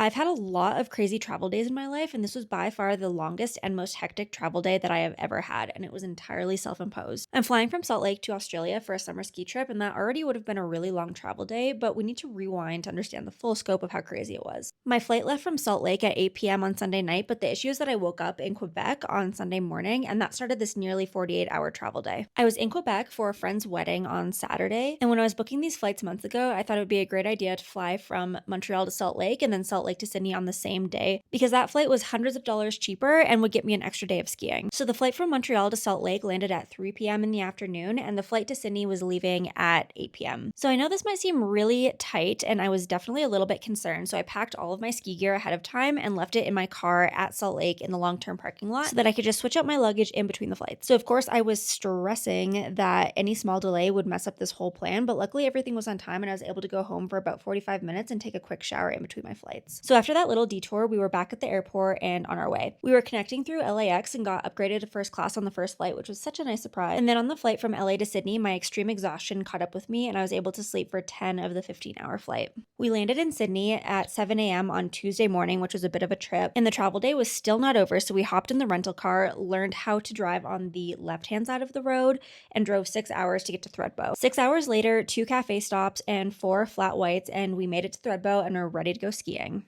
I've had a lot of crazy travel days in my life, and this was by far the longest and most hectic travel day that I have ever had, and it was entirely self imposed. I'm flying from Salt Lake to Australia for a summer ski trip, and that already would have been a really long travel day, but we need to rewind to understand the full scope of how crazy it was. My flight left from Salt Lake at 8 p.m. on Sunday night, but the issue is that I woke up in Quebec on Sunday morning, and that started this nearly 48-hour travel day. I was in Quebec for a friend's wedding on Saturday, and when I was booking these flights months ago, I thought it would be a great idea to fly from Montreal to Salt Lake and then Salt Lake to Sydney on the same day because that flight was hundreds of dollars cheaper and would get me an extra day of skiing. So the flight from Montreal to Salt Lake landed at 3 p.m. in the afternoon, and the flight to Sydney was leaving at 8 p.m. So I know this might seem really tight, and I was definitely a little bit concerned. So I packed all of my ski gear ahead of time and left it in my car at Salt Lake in the long-term parking lot so that I could just switch out my luggage in between the flights. So of course I was stressing that any small delay would mess up this whole plan, but luckily everything was on time and I was able to go home for about 45 minutes and take a quick shower in between my flights. So after that little detour, we were back at the airport and on our way. We were connecting through LAX and got upgraded to first class on the first flight, which was such a nice surprise. And then on the flight from LA to Sydney, my extreme exhaustion caught up with me and I was able to sleep for 10 of the 15-hour flight. We landed in Sydney at 7 a.m. on Tuesday morning, which was a bit of a trip, and the travel day was still not over, so we hopped in the rental car, learned how to drive on the left-hand side of the road, and drove 6 hours to get to Thredbo. 6 hours later, 2 cafe stops and 4 flat whites, and we made it to Thredbo and are ready to go skiing.